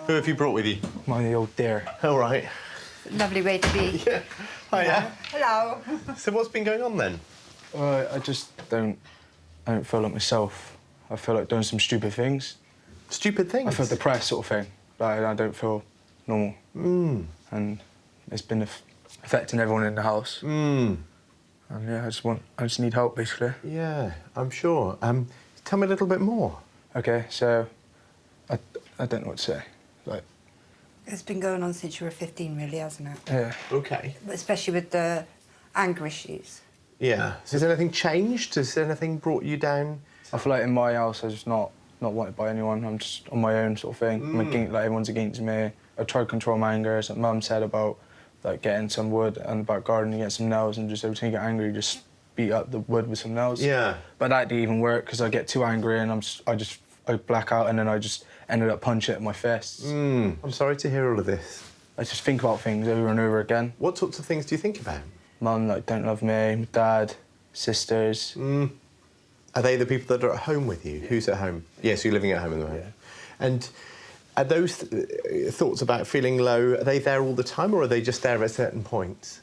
Who have you brought with you? My old dear. All right. Lovely way to be. Yeah. Hiya. Hello. So what's been going on then? I just don't feel like myself. I feel like doing some stupid things. Stupid things? I feel depressed, sort of thing. Like, I don't feel normal. And it's been affecting everyone in the house. And yeah, I just need help, basically. Yeah, I'm sure. Tell me a little bit more. Okay, so I don't know what to say. Like, It's been going on since you were 15, really, hasn't it? yeah. Okay. Especially with the anger issues. Yeah. So has anything changed? Has anything brought you down? I feel like in my house I'm just not wanted by anyone. I'm just on my own, sort of thing. Like everyone's against me. I try to control my anger, as Mum said about like getting some wood and about gardening, get some nails, and just every time you get angry, just beat up the wood with some nails. Yeah. But that didn't even work because I get too angry and I black out, and then I just ended up punching it with my fists. I'm sorry to hear all of this. I just think about things over and over again. What sorts of things do you think about? Mum like don't love me, my dad, sisters. Are they the people that are at home with you? Who's at home? Yes, you're living at home at the moment. Yeah. And are those thoughts about feeling low, are they there all the time, or are they just there at certain points?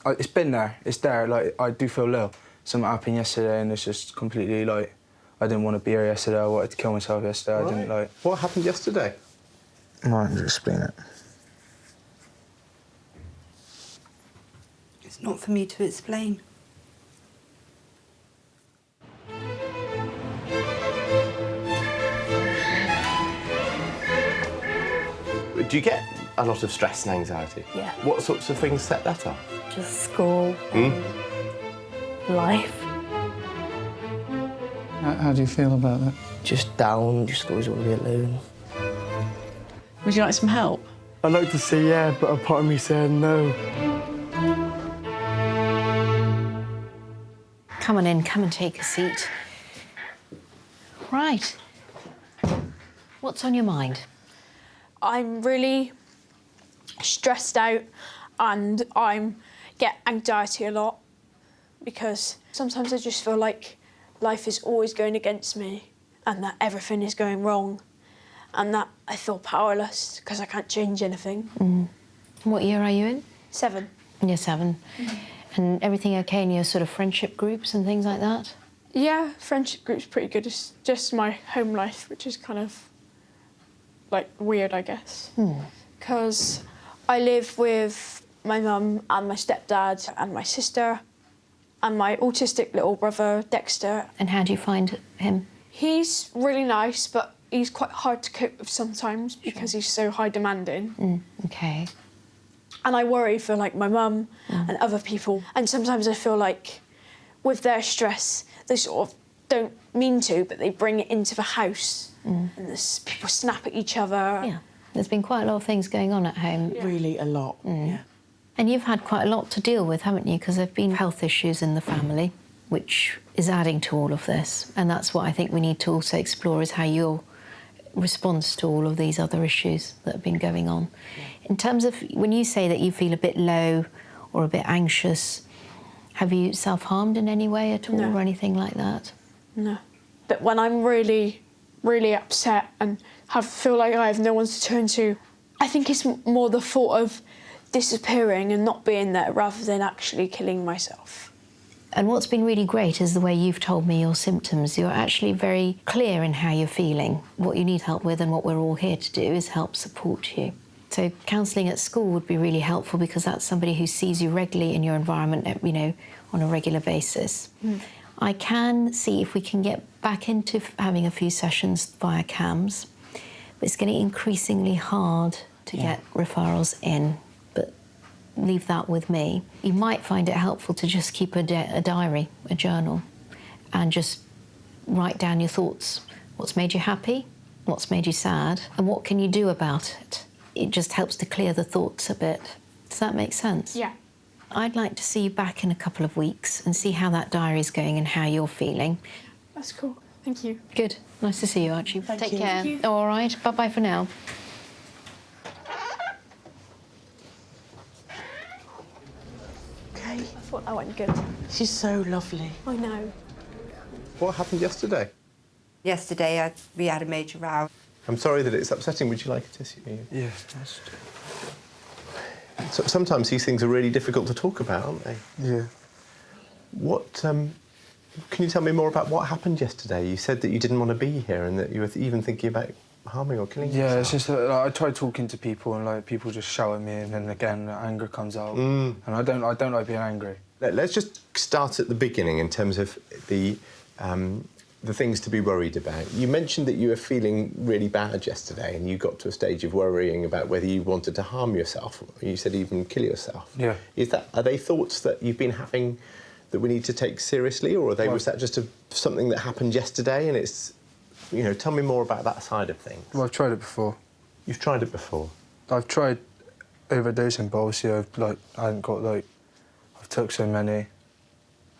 It's been there. It's there. Like, I do feel low. Something happened yesterday and it's just completely, like, I didn't want to be here yesterday. I wanted to kill myself yesterday. Right. I didn't, like... What happened yesterday? I might explain it. It's not for me to explain. Do you get a lot of stress and anxiety? Yeah. What sorts of things set that up? Just school, life. How do you feel about that? Just down, just always want to be alone. Would you like some help? I'd like to say yeah, but a part of me said no. Come on in, come and take a seat. Right. What's on your mind? I'm really stressed out and I get anxiety a lot because sometimes I just feel like life is always going against me and that everything is going wrong and that I feel powerless because I can't change anything. What year are you in? 7. Year 7. And everything okay in your sort of friendship groups and things like that? Yeah, friendship group's pretty good. It's just my home life, which is kind of like weird, I guess. Because I live with my mum and my stepdad and my sister and my autistic little brother, Dexter. And how do you find him? He's really nice, but he's quite hard to cope with sometimes because he's so high demanding. Okay. And I worry for like my mum and other people. And sometimes I feel like with their stress, they sort of don't mean to, but they bring it into the house. And there's people snap at each other. Yeah. There's been quite a lot of things going on at home. Yeah. Really a lot, yeah. And you've had quite a lot to deal with, haven't you? Because there have been health issues in the family, which is adding to all of this. And that's what I think we need to also explore, is how your response to all of these other issues that have been going on. In terms of when you say that you feel a bit low or a bit anxious, have you self-harmed in any way at all or anything like that? No. But when I'm really, really upset and feel like I have no one to turn to, I think it's more the thought of disappearing and not being there rather than actually killing myself. And what's been really great is the way you've told me your symptoms. You're actually very clear in how you're feeling, what you need help with, and what we're all here to do is help support you. So counselling at school would be really helpful because that's somebody who sees you regularly in your environment, you know, on a regular basis. I can see if we can get back into having a few sessions via CAMS, but it's getting increasingly hard to get referrals in, but leave that with me. You might find it helpful to just keep a diary, a journal, and just write down your thoughts. What's made you happy? What's made you sad? And what can you do about it? It just helps to clear the thoughts a bit. Does that make sense? Yeah. I'd like to see you back in a couple of weeks and see how that diary's going and how you're feeling. That's cool. Thank you. Good. Nice to see you, Archie. Thank Take you. care. Thank you. All right. Bye-bye for now. Okay. I thought that went good. She's so lovely. I know. What happened yesterday? Yesterday, we had a major row. I'm sorry that it's upsetting. Would you like a tissue? Yeah, that's... So, sometimes these things are really difficult to talk about, aren't they? Yeah. What, can you tell me more about what happened yesterday? You said that you didn't want to be here and that you were even thinking about harming or killing yourself. Yeah, it's just that like, I tried talking to people and like people just shout at me, and then again anger comes out, and I don't like being angry. Let's just start at the beginning in terms of the things to be worried about. You mentioned that you were feeling really bad yesterday and you got to a stage of worrying about whether you wanted to harm yourself. You said even kill yourself. Yeah. Are they thoughts that you've been having that we need to take seriously, or was that just something that happened yesterday and it's, you know, tell me more about that side of things. Well, I've tried it before. You've tried it before? I've tried overdosing, but obviously I hadn't got I've took so many,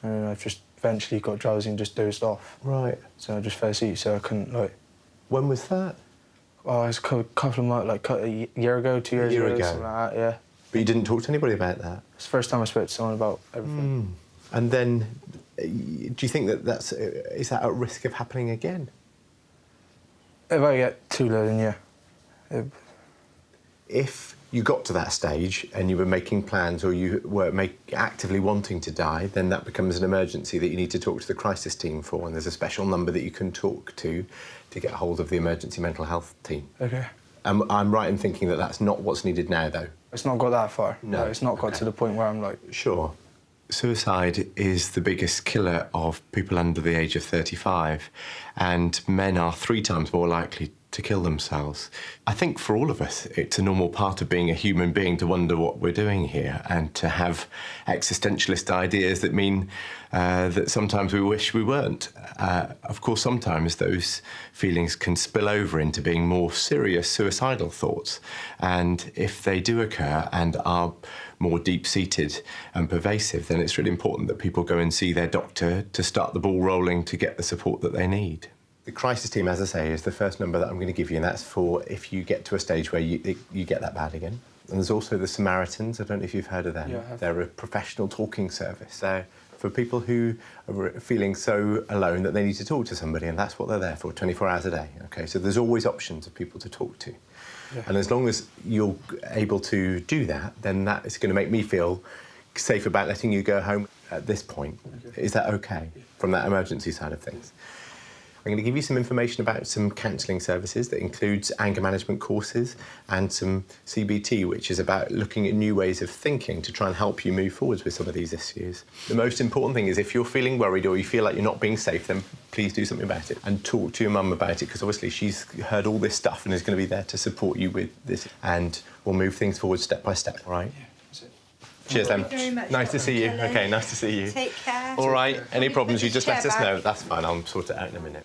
and I've just eventually got drowsy and just dozed off. Right. So I just fell asleep, so I couldn't When was that? Oh, it's a couple of months, a year ago, 2 years ago, something like that, yeah. But you didn't talk to anybody about that? It's the first time I spoke to someone about everything. And then, do you think that is that at risk of happening again? If I get too low, then yeah. If you got to that stage and you were making plans or you were actively wanting to die, then that becomes an emergency that you need to talk to the crisis team for, and there's a special number that you can talk to get hold of the emergency mental health team. Okay. I'm right in thinking that that's not what's needed now, though? It's not got that far. No. It's not got to the point where I'm Sure. Suicide is the biggest killer of people under the age of 35, and men are 3 times more likely to kill themselves. I think for all of us, it's a normal part of being a human being to wonder what we're doing here and to have existentialist ideas that mean that sometimes we wish we weren't. Of course, sometimes those feelings can spill over into being more serious suicidal thoughts. And if they do occur and are more deep-seated and pervasive, then it's really important that people go and see their doctor to start the ball rolling to get the support that they need. The crisis team, as I say, is the first number that I'm going to give you, and that's for if you get to a stage where you get that bad again. And there's also the Samaritans. I don't know if you've heard of them. Yeah, I have. They're a professional talking service. They're for people who are feeling so alone that they need to talk to somebody, and that's what they're there for, 24 hours a day. Okay, so there's always options of people to talk to. Yeah. And as long as you're able to do that, then that is going to make me feel safe about letting you go home at this point. Okay. Is that okay from that emergency side of things? I'm going to give you some information about some counselling services that includes anger management courses and some CBT, which is about looking at new ways of thinking to try and help you move forwards with some of these issues. The most important thing is if you're feeling worried or you feel like you're not being safe, then please do something about it and talk to your mum about it, because obviously she's heard all this stuff and is going to be there to support you with this, and we'll move things forward step by step, all right? Yeah, that's it. Cheers, then. Thank you very much. Nice to see you. OK, nice to see you. Take care. All right, any problems, you just let us Chair know. back. That's fine, I'll sort it out in a minute.